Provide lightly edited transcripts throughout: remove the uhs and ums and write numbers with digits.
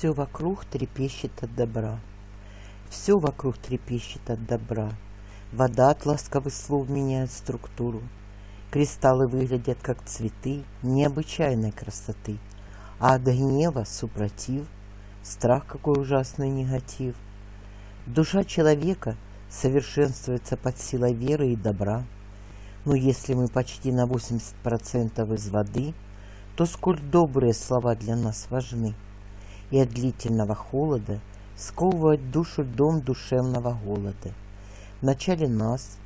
Все вокруг трепещет от добра, все вокруг трепещет от добра. Вода от ласковых слов меняет структуру. Кристаллы выглядят как цветы необычайной красоты, а от гнева супротив, страх какой ужасный негатив. Душа человека совершенствуется под силой веры и добра. Но если мы почти на 80% из воды, то сколь добрые слова для нас важны. И от длительного холода сковывает душу дом душевного голода. Вначале нас,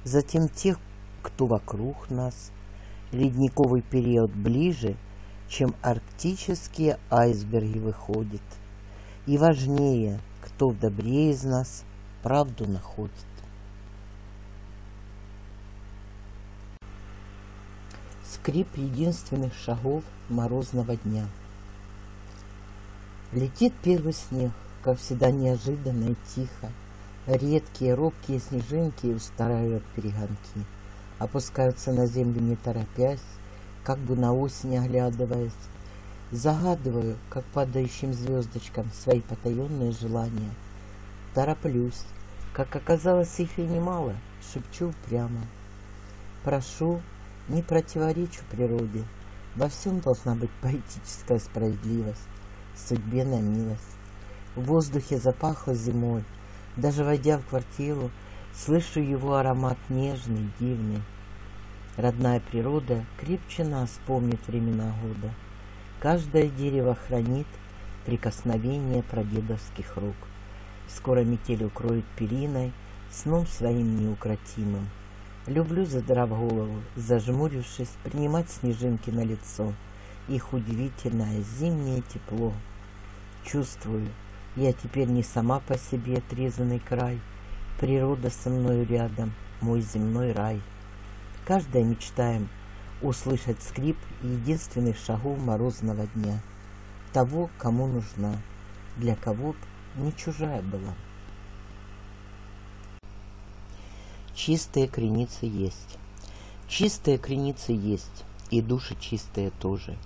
затем тех, кто вокруг нас. Ледниковый период ближе, чем арктические айсберги выходит. И важнее, кто в добре из нас правду находит. Скрип единственных шагов морозного дня. Летит первый снег, как всегда неожиданно и тихо. Редкие, робкие снежинки устраивают перегонки. Опускаются на землю не торопясь, как бы на осень оглядываясь. Загадываю, как падающим звездочкам, свои потаенные желания. Тороплюсь, как оказалось их и немало, шепчу прямо. Прошу, не противоречу природе, во всем должна быть поэтическая справедливость, судьбе на милость. В воздухе запахло зимой, даже войдя в квартиру, слышу его аромат нежный, дивный. Родная природа крепче нас помнит времена года. Каждое дерево хранит прикосновение прадедовских рук. Скоро метель укроет периной, сном своим неукротимым. Люблю, задрав голову, зажмурившись, принимать снежинки на лицо, их удивительное зимнее тепло. Чувствую, я теперь не сама по себе отрезанный край, природа со мною рядом, мой земной рай. Каждая мечтаем услышать скрип единственных шагов морозного дня, того, кому нужна, для кого б не чужая была. Чистые креницы есть. Чистые креницы есть, и души чистые тоже.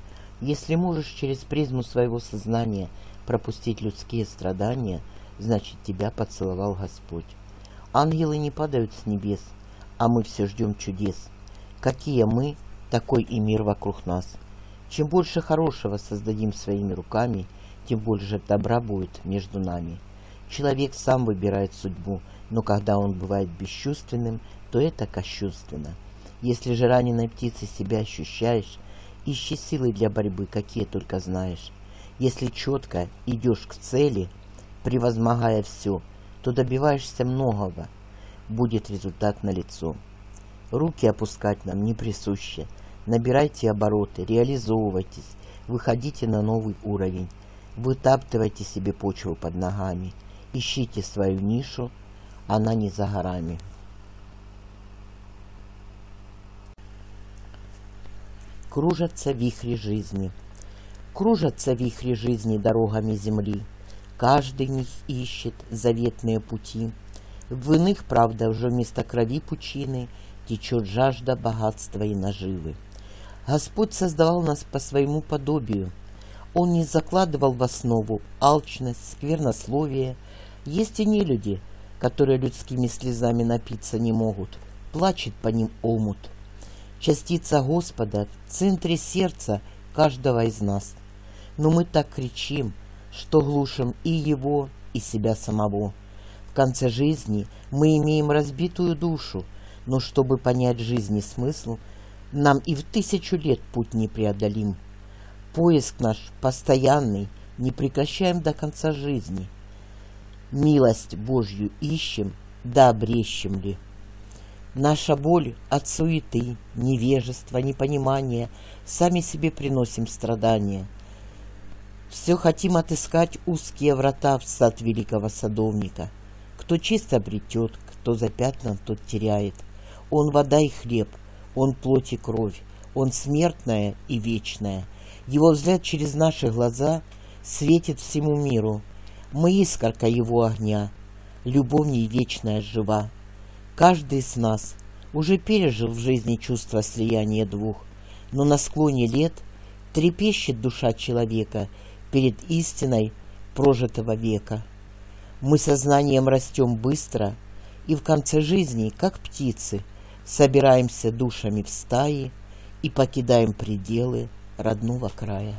Если можешь через призму своего сознания пропустить людские страдания, значит, тебя поцеловал Господь. Ангелы не падают с небес, а мы все ждем чудес. Какие мы, такой и мир вокруг нас. Чем больше хорошего создадим своими руками, тем больше добра будет между нами. Человек сам выбирает судьбу, но когда он бывает бесчувственным, то это кощунственно. Если же раненой птицей себя ощущаешь, ищи силы для борьбы, какие только знаешь. Если четко идешь к цели, превозмогая все, то добиваешься многого, будет результат налицо. Руки опускать нам не присуще. Набирайте обороты, реализовывайтесь, выходите на новый уровень, вытаптывайте себе почву под ногами, ищите свою нишу, она не за горами. Кружатся вихри жизни. Кружатся вихри жизни дорогами земли. Каждый них ищет заветные пути. В иных, правда, уже вместо крови пучины течет жажда богатства и наживы. Господь создавал нас по своему подобию. Он не закладывал в основу алчность, сквернословие. Есть и нелюди, которые людскими слезами напиться не могут. Плачет по ним омут. Частица Господа в центре сердца каждого из нас. Но мы так кричим, что глушим и Его, и себя самого. В конце жизни мы имеем разбитую душу, но чтобы понять жизни смысл, нам и в 1000 лет путь непреодолим. Поиск наш постоянный, не прекращаем до конца жизни. Милость Божью ищем, да обрещем ли. Наша боль от суеты, невежества, непонимания, сами себе приносим страдания. Все хотим отыскать узкие врата в сад великого садовника. Кто чисто обретет, кто запятнан, тот теряет. Он вода и хлеб, он плоть и кровь, он смертное и вечное. Его взгляд через наши глаза светит всему миру. Мы искорка его огня, любовь не вечная жива. Каждый из нас уже пережил в жизни чувство слияния двух, но на склоне лет трепещет душа человека перед истиной прожитого века. Мы сознанием растем быстро, и в конце жизни, как птицы, собираемся душами в стаи и покидаем пределы родного края.